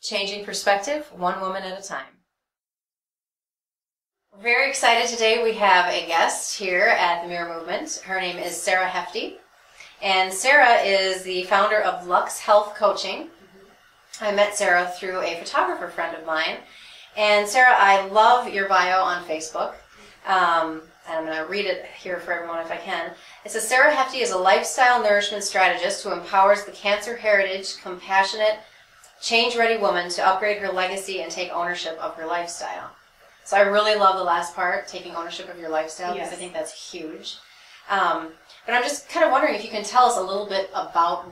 Changing perspective, one woman at a time. We're very excited today. We have a guest here at the Mirror Movement. Her name is Sara Hefty. And Sara is the founder of Lux Health Coaching. I met Sara through a photographer friend of mine. And Sara, I love your bio on Facebook. And I'm going to read it here for everyone if I can. It says, Sara Hefty is a lifestyle nourishment strategist who empowers the cancer heritage, compassionate, change-ready woman to upgrade her legacy and take ownership of her lifestyle. So I really love the last part, taking ownership of your lifestyle, because I think that's huge. But I'm just kind of wondering if you can tell us a little bit about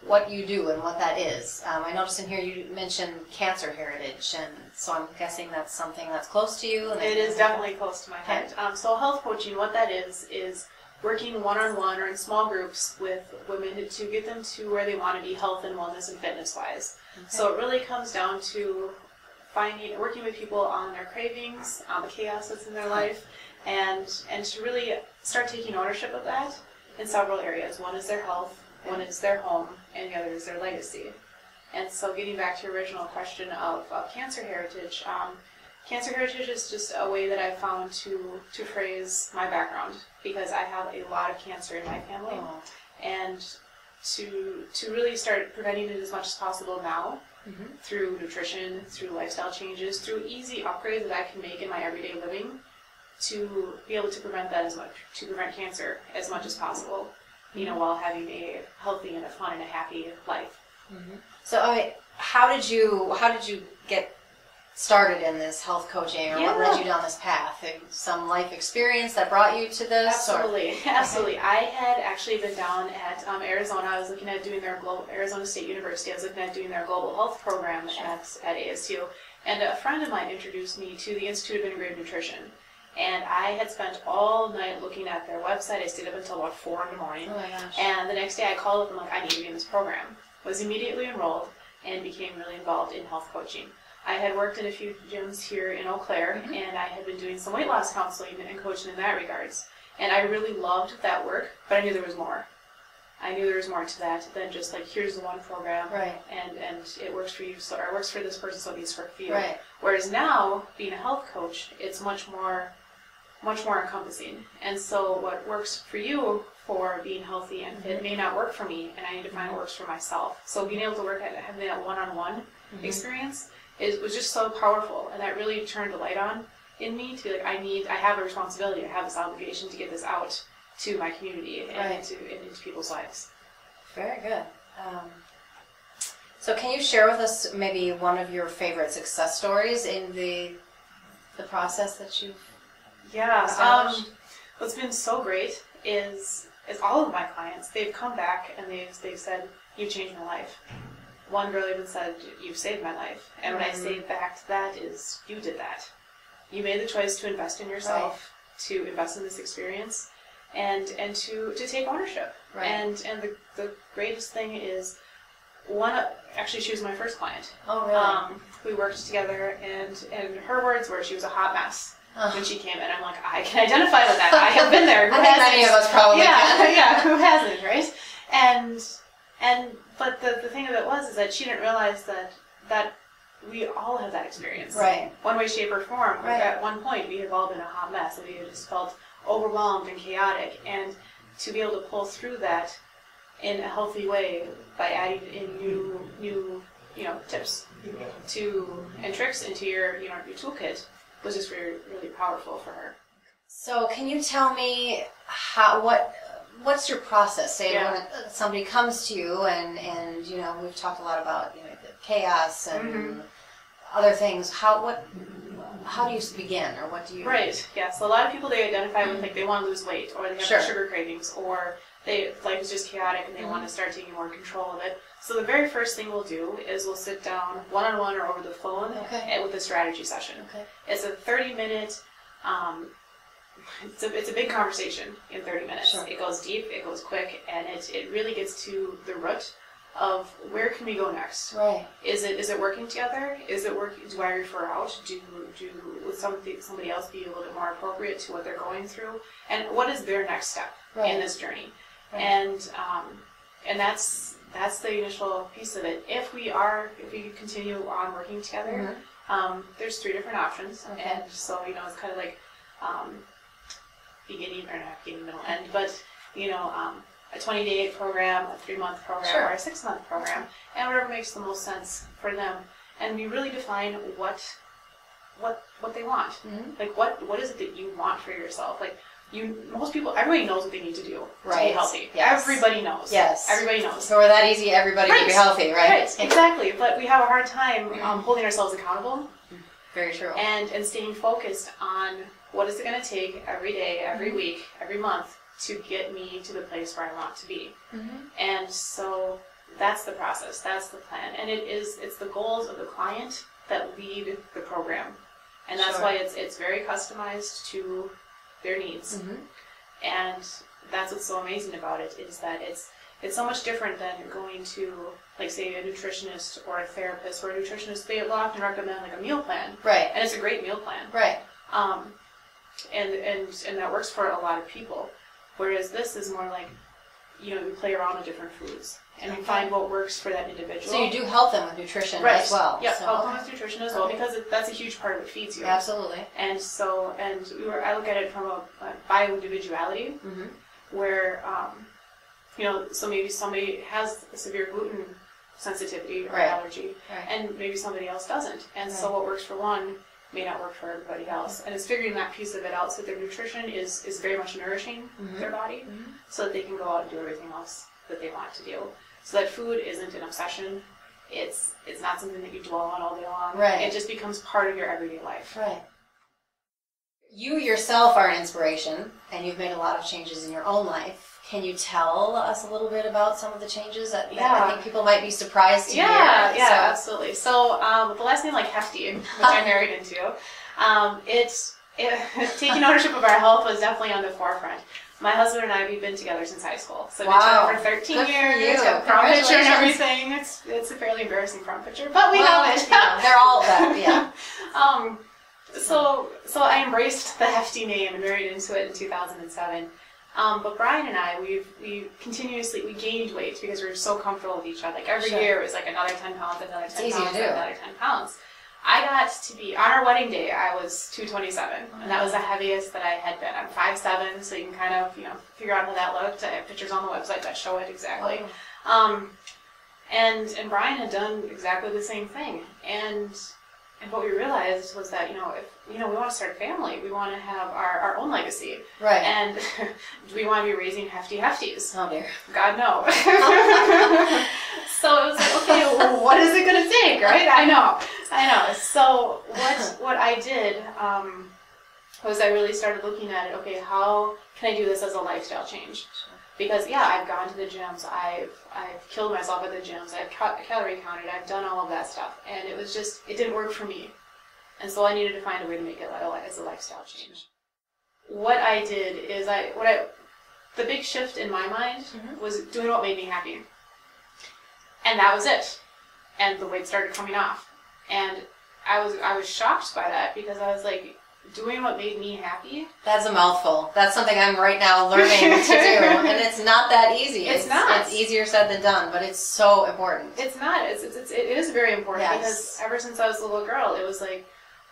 what you do and what that is. I noticed in here you mentioned cancer heritage, and so I'm guessing that's something that's close to you. And it is definitely close to my heart. So health coaching, what that is working one-on-one or in small groups with women to get them to where they want to be health and wellness and fitness-wise. Okay. So it really comes down to working with people on their cravings, on the chaos that's in their life, and to really start taking ownership of that in several areas. One is their health, one is their home, and the other is their legacy. And so getting back to your original question of cancer heritage, cancer heritage is just a way that I've found to phrase my background, because I have a lot of cancer in my family, and to really start preventing it as much as possible now, through nutrition, through lifestyle changes, through easy upgrades that I can make in my everyday living, to be able to prevent cancer as much as possible, while having a healthy and a fun and a happy life. So, how did you get started in this health coaching, or what led you down this path? Some life experience that brought you to this? Absolutely. I had actually been down at Arizona. I was looking at doing their Arizona State University. I was looking at doing their global health program at ASU, and a friend of mine introduced me to the Institute of Integrative Nutrition. And I had spent all night looking at their website. I stayed up until about 4 in the morning. Oh my gosh. And the next day I called up and I need to be in this program. Was immediately enrolled and became really involved in health coaching. I had worked in a few gyms here in Eau Claire, and I had been doing some weight loss counseling and coaching in that regards. And I really loved that work, but I knew there was more. I knew there was more to that than just here's the one program, and it works for you, or it works for this person, so it needs to work for you. Right. Whereas now, being a health coach, it's much more encompassing. And so what works for you for being healthy and fit may not work for me, and I need to find what works for myself. So being able to work at having that one-on-one experience was just so powerful, and that really turned a light on in me to be I have a responsibility, I have this obligation to get this out to my community and into people's lives. Very good. So can you share with us maybe one of your favorite success stories in the process that you've established? What's been so great is all of my clients, they've come back and they've said, you've changed my life. One girl even said, you've saved my life. And what I say back to that is, you did that. You made the choice to invest in yourself, to invest in this experience, and to take ownership. And the greatest thing is, actually she was my first client. Oh, really? We worked together, and her words were, she was a hot mess when she came in. I'm like, I can identify with that. I have been there. I think many of us probably can. Yeah, who hasn't, right? But the thing of it is that she didn't realize that we all have that experience. Right. One way, shape, or form. At one point, we have all been a hot mess, and we have just felt overwhelmed and chaotic. And to be able to pull through that in a healthy way by adding in new tips and tricks into your toolkit was just really, really powerful for her. So can you tell me what's your process? Say when somebody comes to you and we've talked a lot about the chaos and other things. How do you begin, or what do you? Right. Yeah. So a lot of people, they identify with they want to lose weight, or they have sugar cravings, or life is just chaotic and they want to start taking more control of it. So the very first thing we'll do is we'll sit down one-on-one or over the phone with a strategy session. Okay. It's a 30-minute. It's a big conversation in 30 minutes. Sure. It goes deep, it goes quick, and it really gets to the root of where can we go next. Right. Is it working together? Is it working? Do I refer out? Would somebody else be a little bit more appropriate to what they're going through? And what is their next step in this journey? Right. And that's that's the initial piece of it. If we continue on working together, there's 3 different options. Okay. And so, it's kind of like beginning, or not beginning, middle, end, but, a 20-day program, a 3-month program, Sure. or a 6-month program, and whatever makes the most sense for them. And we really define what they want. Like, what is it that you want for yourself? Like, everybody knows what they need to do to be healthy. Yes. Everybody knows. Yes. Everybody knows. So we're that easy, everybody to be healthy, right? Right, exactly. But we have a hard time holding ourselves accountable. Very true. And staying focused on what is it going to take every day, every week, every month to get me to the place where I want to be. And so that's the process. That's the plan. And it's the goals of the client that lead the program. And that's why it's very customized to their needs. And that's what's so amazing about it, is that it's so much different than going to, like, say, a nutritionist or a therapist. Where a nutritionist, they will often recommend like a meal plan. Right. And it's a great meal plan. Right. And that works for a lot of people. Whereas this is more like, we play around with different foods and we find what works for that individual. So you do help them with nutrition as well. Yeah, help them with nutrition as well, because that's a huge part of what feeds you. Absolutely. And so, I look at it from a bio-individuality, where, so maybe somebody has a severe gluten sensitivity or allergy, and maybe somebody else doesn't. And so what works for one may not work for everybody else. And it's figuring that piece of it out so that their nutrition is very much nourishing their body, so that they can go out and do everything else that they want to do. So that food isn't an obsession. It's not something that you dwell on all day long. Right. It just becomes part of your everyday life. Right. You yourself are an inspiration, and you've made a lot of changes in your own life. Can you tell us a little bit about some of the changes that I think people might be surprised to hear? Yeah, absolutely. So with the last name like Hefty, which I married into, taking ownership of our health was definitely on the forefront. My husband and I, we've been together since high school. So we've been together for 13 years. Have a prom picture and everything. It's a fairly embarrassing prom picture, but we have it. They're all that, So I embraced the Hefty name and married into it in 2007. But Brian and I, we continuously gained weight because we were so comfortable with each other. Like every year it was like another 10 pounds, another 10 pounds, another 10 pounds. I got to be, on our wedding day, I was 227, and that was the heaviest that I had been. I'm 5'7", so you can kind of, figure out how that looked. I have pictures on the website that show it exactly. And Brian had done exactly the same thing. And what we realized was that, if we want to start a family, we want to have our own legacy. Right. And we want to be raising hefty hefties. Oh, dear. God, no. So it was like, okay, well, what is it going to take, right? I know. So what I did was I really started looking at it, okay, how can I do this as a lifestyle change? Because, I've gone to the gyms, I've killed myself at the gyms, I've calorie counted, I've done all of that stuff, and it didn't work for me. And so I needed to find a way to make it as a lifestyle change. What I did is, the big shift in my mind was doing what made me happy. And that was it. And the weight started coming off. And I was shocked by that, because I was like, doing what made me happy. That's a mouthful. That's something I'm right now learning to do, and it's not that easy. It's not. It's easier said than done, but it's so important. It's not. It is very important, because ever since I was a little girl, it was like,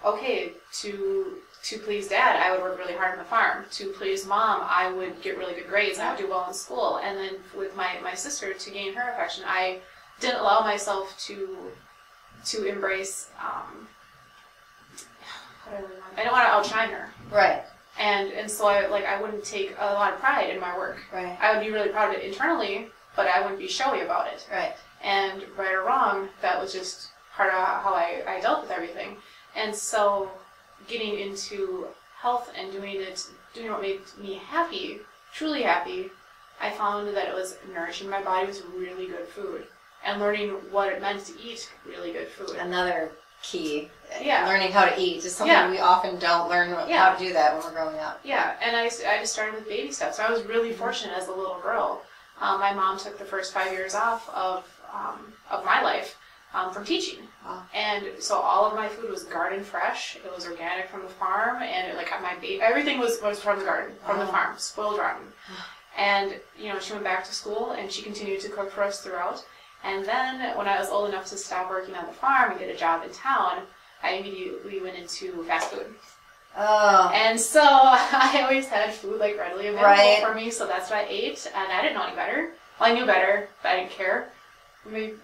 okay, to please Dad, I would work really hard on the farm. To please Mom, I would get really good grades and I would do well in school. And then with my sister, to gain her affection, I didn't allow myself to embrace. I don't want to outshine her. Right. And so I wouldn't take a lot of pride in my work. Right. I would be really proud of it internally, but I wouldn't be showy about it. Right. And right or wrong, that was just part of how I dealt with everything. And so getting into health and doing what made me happy, truly happy, I found that it was nourishing my body with really good food and learning what it meant to eat really good food. Another key. Yeah. Learning how to eat is something we often don't learn how to do that when we're growing up. Yeah, and I just started with baby steps. So I was really fortunate as a little girl. My mom took the first 5 years off of my life from teaching. Wow. And so all of my food was garden fresh. It was organic from the farm, and everything was from the garden, from the farm, spoiled rotten. And she went back to school, and she continued to cook for us throughout. And then when I was old enough to stop working on the farm and get a job in town, I immediately went into fast food. Oh. And so I always had food like readily available for me, so that's what I ate, and I didn't know any better. Well, I knew better, but I didn't care. Maybe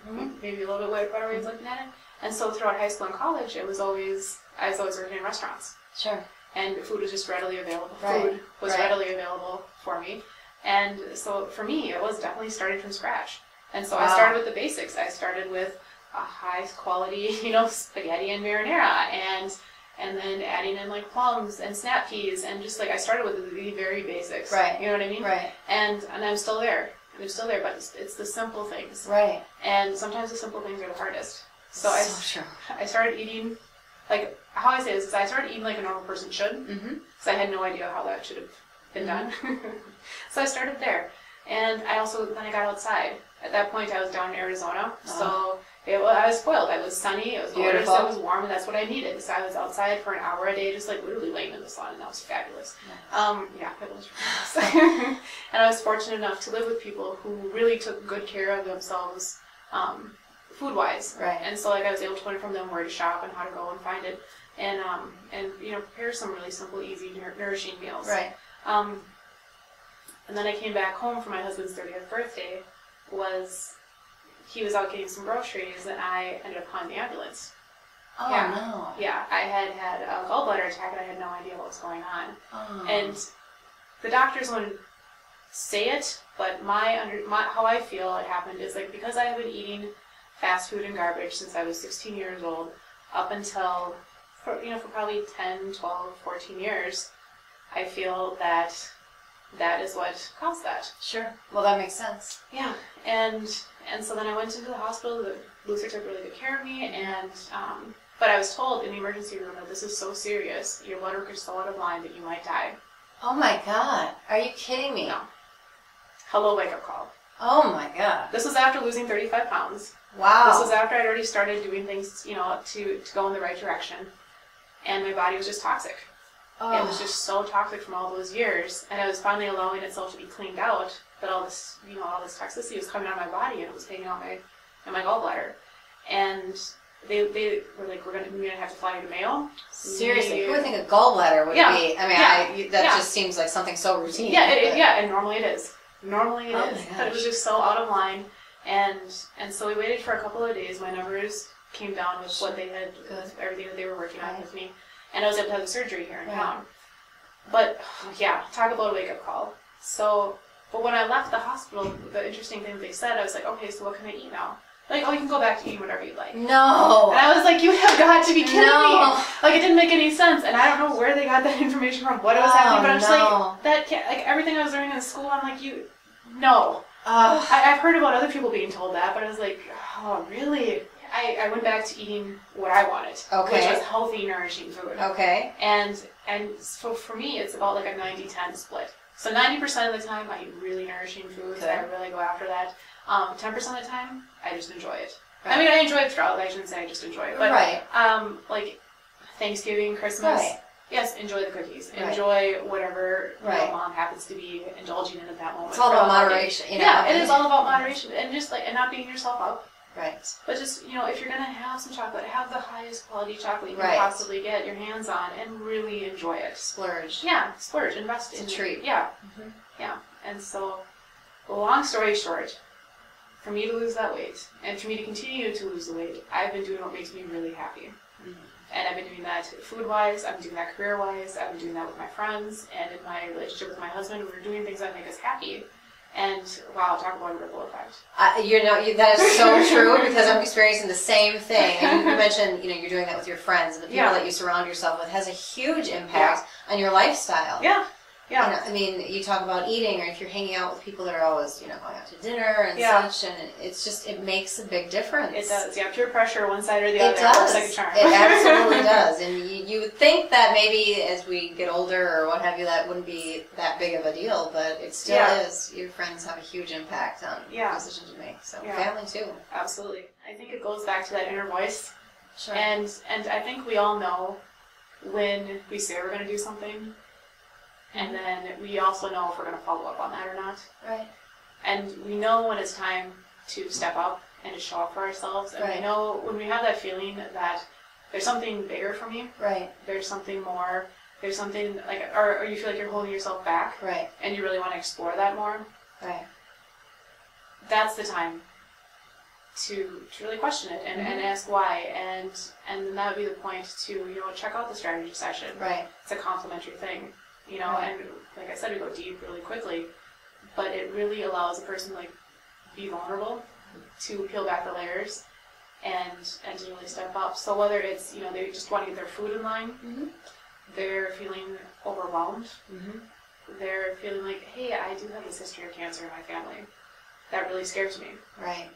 a little bit better way of looking at it. And so throughout high school and college, I was always working in restaurants. Sure. And food was just readily available. Right. Food was readily available for me. And so for me, it was definitely starting from scratch. And so I started with the basics. I started with a high quality, spaghetti and marinara, and then adding in like plums and snap peas, and just like I started with the very basics. Right. You know what I mean? Right. And I'm still there. I'm still there, but it's the simple things. Right. And sometimes the simple things are the hardest. So true. I started eating, like, how I say this is I started eating like a normal person should, because I had no idea how that should have been done. So I started there. And then I got outside. At that point, I was down in Arizona, so I was spoiled. It was sunny, it was gorgeous, it was warm, and that's what I needed. So I was outside for an hour a day, just like literally laying in the sun, and that was fabulous. Nice. It was really nice. And I was fortunate enough to live with people who really took good care of themselves, food-wise. Right. And so like I was able to learn from them where to shop and how to go and find it, and prepare some really simple, easy, nourishing meals. Right. And then I came back home for my husband's 30th birthday. He was out getting some groceries, and I ended up calling the ambulance. Oh, yeah. no. Yeah, I had a gallbladder attack, and I had no idea what was going on. Oh. And the doctors wouldn't say it, but how I feel it happened is like because I have been eating fast food and garbage since I was 16 years old, up until for probably 10, 12, 14 years, I feel that is what caused that. Sure. Well, that makes sense. Yeah, and so then I went into the hospital. Luther took really good care of me, and but I was told in the emergency room that this is so serious, your blood work is so out of line that you might die. Oh my God! Are you kidding me? No. Hello, wake up call. Oh my God! This was after losing 35 pounds. Wow. This was after I'd already started doing things, to go in the right direction, and my body was just toxic. Oh. It was just so toxic from all those years, and I was finally allowing itself to be cleaned out. But all this, all this toxicity was coming out of my body, and it was hanging out in my gallbladder. And they were like, we're gonna have to fly you to Mayo. Seriously, who would think a gallbladder would be? I mean, that just seems like something so routine. Yeah, and normally it is. Normally it is, My but it was just so out of line. And so we waited for a couple of days. My numbers came down with what they had, with everything that they were working on with me. And I was able to have the surgery here in town. But, yeah, talk about a wake-up call. So, but when I left the hospital, the interesting thing that they said, I was like, okay, so what can I eat now? Like, you can go back to eating whatever you like. No! And I was like, you have got to be kidding me! Like, it didn't make any sense, and I don't know where they got that information from, what was happening, but I'm just like, that can't, like, everything I was learning in school, I'm like, no. I've heard about other people being told that, but I was like, oh, really? I went back to eating what I wanted, which was healthy, nourishing food. Okay. And so for me, it's about like a 90-10 split. So 90% of the time, I eat really nourishing foods. I really go after that. 10% of the time, I just enjoy it. Right. I mean, I enjoy it throughout. I shouldn't say I just enjoy it. But, like Thanksgiving, Christmas, yes, enjoy the cookies. Enjoy whatever mom happens to be indulging in at that moment. It's all about moderation. Yeah, it is all about moderation. And just like, and not beating yourself up. Right. But just, if you're going to have some chocolate, have the highest quality chocolate you can possibly get your hands on and really enjoy it. Splurge. Yeah, splurge, invest in it. It's a treat. Yeah. Yeah. And so, long story short, for me to lose that weight, and for me to continue to lose the weight, I've been doing what makes me really happy. And I've been doing that food-wise, I've been doing that career-wise, I've been doing that with my friends, and in my relationship with my husband, we're doing things that make us happy. And wow, talk about a ripple effect. That is so true, because I'm experiencing the same thing. And you mentioned, you're doing that with your friends, and the people that you surround yourself with has a huge impact on your lifestyle. Yeah. Yeah. I mean, you talk about eating, or if you're hanging out with people that are always, going out to dinner and such, and it's just, it makes a big difference. It does. Yeah, peer pressure, one side or the other. It does. Like a charm. It absolutely does. And you would think that maybe as we get older or what have you, that wouldn't be that big of a deal, but it still is. Your friends have a huge impact on decisions you make. So family too. Absolutely. I think it goes back to that inner voice. Sure. And I think we all know when we say we're going to do something, and then we also know if we're going to follow up on that or not. Right. And we know when it's time to step up and to show up for ourselves. And Right. I know when we have that feeling that there's something bigger for me, Right. there's something more, there's something like, or you feel like you're holding yourself back, Right. and you really want to explore that more, Right. that's the time to really question it and ask why, and then that would be the point to, you know, check out the strategy session. Right. It's a complimentary thing, you know, Right. and like I said, we go deep really quickly, but it really allows a person to like be vulnerable, to peel back the layers, and to really step up. So whether it's, you know, they just want to get their food in line, Mm-hmm. they're feeling overwhelmed, Mm-hmm. they're feeling like, hey, I do have this history of cancer in my family. That really scares me. Right.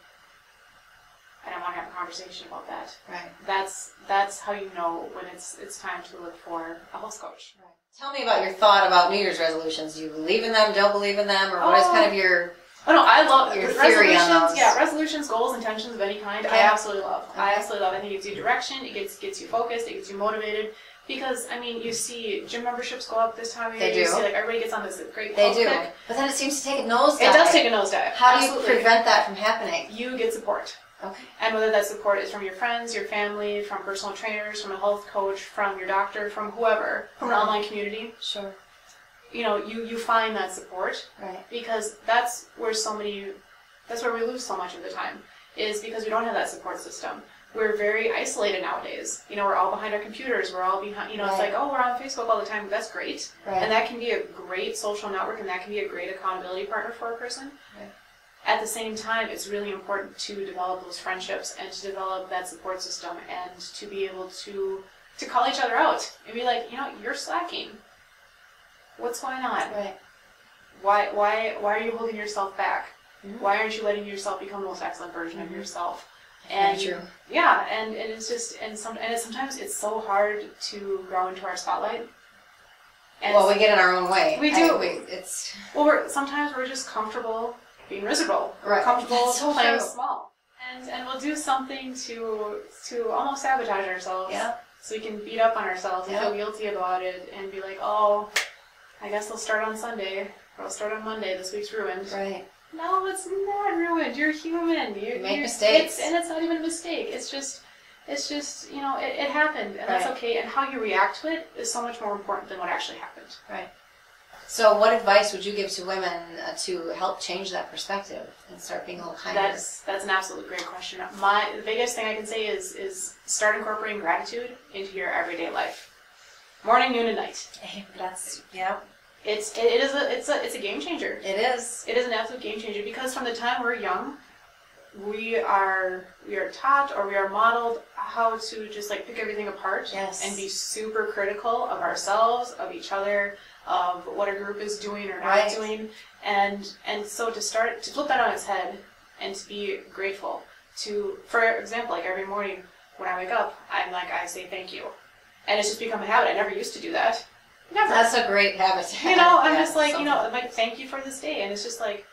And I want to have a conversation about that. Right. That's how you know when it's time to look for a health coach. Right. Tell me about your thought about New Year's resolutions. Do you believe in them, don't believe in them, or what is kind of your... Oh no, I love your theory on resolutions. those? Yeah, resolutions, goals, intentions of any kind. Okay. I absolutely love. I Okay. absolutely love. I think it gives you direction. It gets you focused. It gets you motivated. Because I mean, you see gym memberships go up this time of year. They You do. see like everybody gets on this great They health do. kick. But then it seems to take a nosedive. It does take a nosedive. How do you Absolutely. prevent that from happening? You get support. Okay. And whether that support is from your friends, your family, from personal trainers, from a health coach, from your doctor, from whoever, from an online community, Sure. you know, you find that support, Right. because that's where we lose so much of the time, is because we don't have that support system. We're very isolated nowadays. You know, we're all behind our computers. We're all behind, you know, it's Right. like, oh, we're on Facebook all the time. That's great. Right. And that can be a great social network, and that can be a great accountability partner for a person. Right. At the same time, it's really important to develop those friendships and to develop that support system and to be able to call each other out and be like, you know, you're slacking. What's going on? Right. Why are you holding yourself back? Mhm. Why aren't you letting yourself become the most excellent version of Mhm. yourself? Very And true. yeah, and it's just sometimes it's so hard to grow into our spotlight. And Well, we get in our own way. We do. It's sometimes we're just comfortable being miserable. We're Right. comfortable That's so playing true. small, and we'll do something to almost sabotage ourselves. Yeah. So we can beat up on ourselves and Yeah. feel guilty about it and be like, oh, I guess I'll start on Sunday or I'll start on Monday. This week's ruined. right. No, it's not ruined. You're human. You make mistakes. And it's not even a mistake. It's just you know, it happened, and that's Right. okay. And how you react to it is so much more important than what actually happened. Right. So, what advice would you give to women to help change that perspective and start being a little kinder? That's an absolutely great question. The biggest thing I can say is start incorporating gratitude into your everyday life, morning, noon, and night. That's yeah. It's a game changer. It is. It is an absolute game changer, because from the time we're young, we are taught or we are modeled how to just like pick everything apart. Yes. And be super critical of ourselves, of each other, of what a group is doing or not Right. doing, and so to flip that on its head and to be grateful. For example, like every morning when I wake up, I say thank you, and it's just become a habit. I never used to do that. Never. That's a great habit to have. You know, I'm Yeah, just like, you something. know, I'm like, thank you for this day. And it's just like,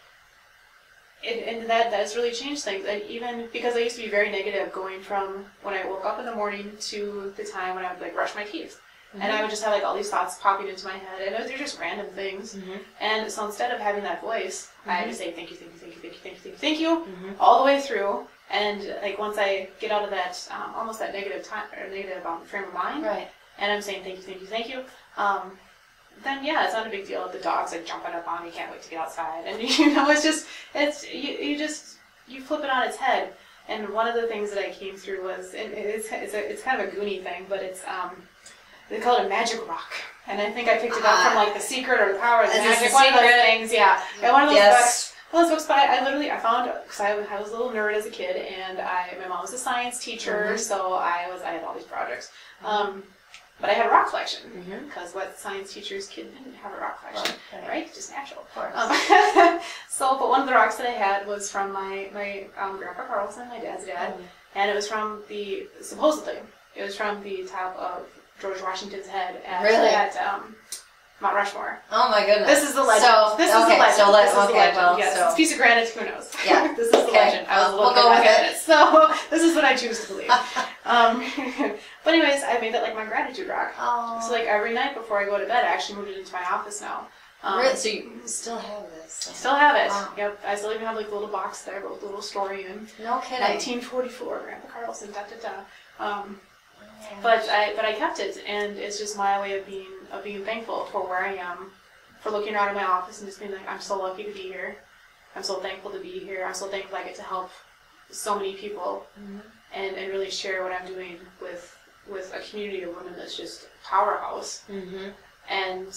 and that's really changed things. And even because I used to be very negative going from when I woke up in the morning to the time when I would like brush my teeth. Mm-hmm. And I would just have like all these thoughts popping into my head, and they're just random things. Mm-hmm. And so instead of having that voice, I just say thank you, thank you, thank you, thank you, thank you, thank you, thank you, Mhm. all the way through. And like once I get out of that, almost that negative time or negative frame of mind, Right. and I'm saying thank you, thank you, thank you, then yeah, it's not a big deal if the dog's like jumping up on me, can't wait to get outside, and you know, you flip it on its head. And one of the things that I came through was, and it's kind of a Goonie thing, but it's they call it a magic rock, and I think I picked it up from like The Secret or The Power of the Is this Magic, The one of those Secret? things, yeah. And one of those Yes. books. Well, those books, but I found, because I was a little nerd as a kid, and my mom was a science teacher, Mhm. so I had all these projects. But I had a rock collection, Mhm. because what science teacher's kid didn't have a rock collection, Right. right? Just natural. Of course. But one of the rocks that I had was from my Grandpa Carlson, my dad's dad, and it was from supposedly, it was from the top of George Washington's head at Mount Rushmore. Oh my goodness. This is the legend. So, This is the legend. This is the legend. well, Yes, so. it's a piece of granite, who knows? Yeah. This is the Okay. legend. I was a little We'll go bit with at it. So this is what I choose to believe. But anyways, I made that like my gratitude rock. Oh. So like every night before I go to bed, I actually moved it into my office now. Really? So you still have this? Still have it. Wow. Yep. I still even have like a little box that I wrote the little story in. No kidding. 1944, Grandpa Carlson, da da da. But I kept it, and it's just my way of being thankful for where I am, for looking around in my office and just being like, I'm so lucky to be here. I'm so thankful to be here. I'm so thankful I get to help so many people, and really share what I'm doing with a community of women that's just a powerhouse. And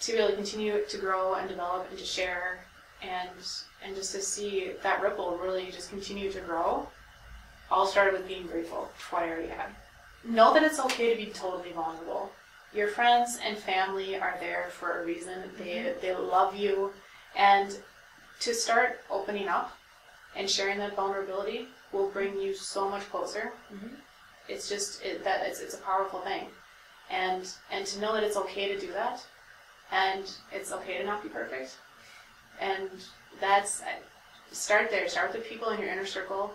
to really continue to grow and develop and to share and just to see that ripple really just continue to grow. All started with being grateful for what I already had. Know that it's okay to be totally vulnerable. Your friends and family are there for a reason. They love you, and to start opening up and sharing that vulnerability will bring you so much closer. It's just it's a powerful thing, and to know that it's okay to do that, and it's okay to not be perfect, and start there. Start with the people in your inner circle.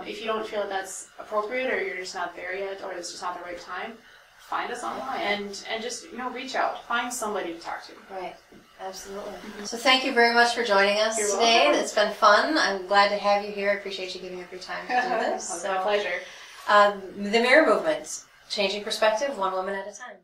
If you don't feel that that's appropriate, or you're just not there yet, or it's just not the right time, find us online and just reach out. Find somebody to talk to. Right. Absolutely. So thank you very much for joining us You're today. welcome. It's been fun. I'm glad to have you here. I appreciate you giving up your time to do this. My pleasure. The Mirror Movement, changing perspective one woman at a time.